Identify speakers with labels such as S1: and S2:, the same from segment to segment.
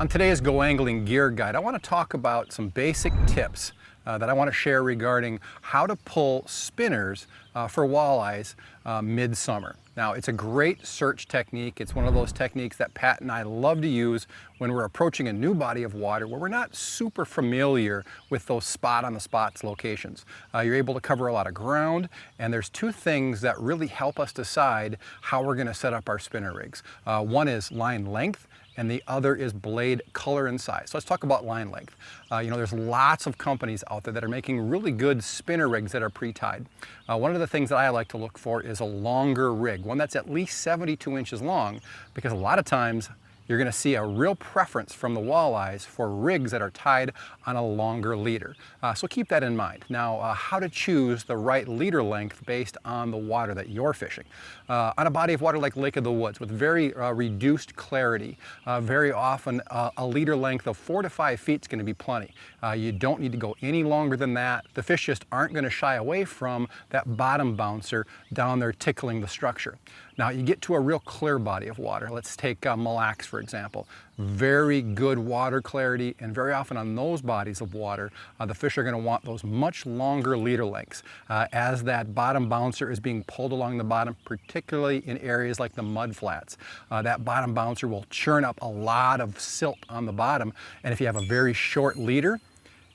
S1: On today's Go Angling Gear Guide, I want to talk about some basic tips that I want to share regarding how to pull spinners for walleyes midsummer. Now, it's a great search technique. It's one of those techniques that Pat and I love to use when we're approaching a new body of water where we're not super familiar with those spot-on-the-spots locations. You're able to cover a lot of ground, and there's two things that really help us decide how we're going to set up our spinner rigs. One is line length, and the other is blade color and size. So let's talk about line length. There's lots of companies out there that are making really good spinner rigs that are pre-tied. One of the things that I like to look for is a longer rig, one that's at least 72 inches long, because a lot of times you're going to see a real preference from the walleyes for rigs that are tied on a longer leader. So keep that in mind. Now, how to choose the right leader length based on the water that you're fishing. On a body of water like Lake of the Woods with very reduced clarity, very often a leader length of 4 to 5 feet is going to be plenty. You don't need to go any longer than that. The fish just aren't going to shy away from that bottom bouncer down there tickling the structure. Now, you get to a real clear body of water. Let's take Mille Lacs, for example. Very good water clarity, and very often on those bodies of water, the fish are going to want those much longer leader lengths. As that bottom bouncer is being pulled along the bottom, particularly in areas like the mud flats, that bottom bouncer will churn up a lot of silt on the bottom, and if you have a very short leader,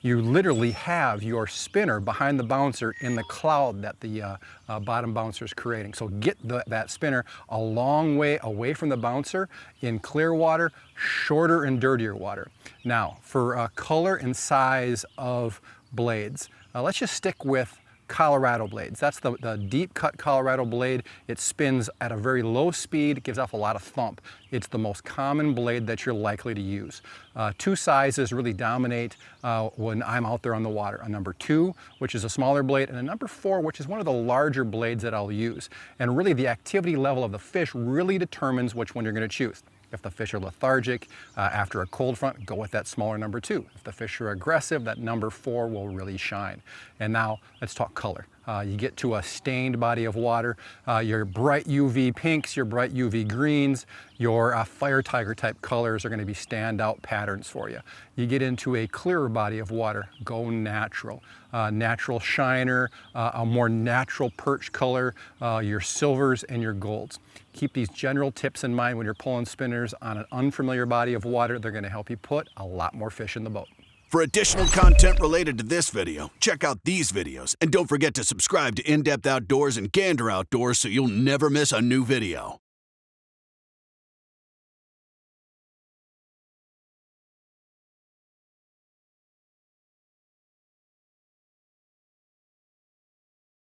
S1: you literally have your spinner behind the bouncer in the cloud that the bottom bouncer is creating. So get that spinner a long way away from the bouncer in clear water, shorter and dirtier water. Now, for color and size of blades, let's just stick with Colorado blades. That's the deep cut Colorado blade. It spins at a very low speed, it gives off a lot of thump. It's the most common blade that you're likely to use. Two sizes really dominate when I'm out there on the water. A number 2, which is a smaller blade, and a number 4, which is one of the larger blades that I'll use. And really the activity level of the fish really determines which one you're going to choose. If the fish are lethargic after a cold front, go with that smaller number 2. If the fish are aggressive, that number 4 will really shine. And now let's talk color. You get to a stained body of water, your bright UV pinks, your bright UV greens, your fire tiger type colors are going to be standout patterns for you. You get into a clearer body of water, go natural. Natural shiner, a more natural perch color, your silvers and your golds. Keep these general tips in mind when you're pulling spinners on an unfamiliar body of water. They're going to help you put a lot more fish in the boat.
S2: For additional content related to this video, check out these videos, and don't forget to subscribe to In-Depth Outdoors and Gander Outdoors so you'll never miss a new video.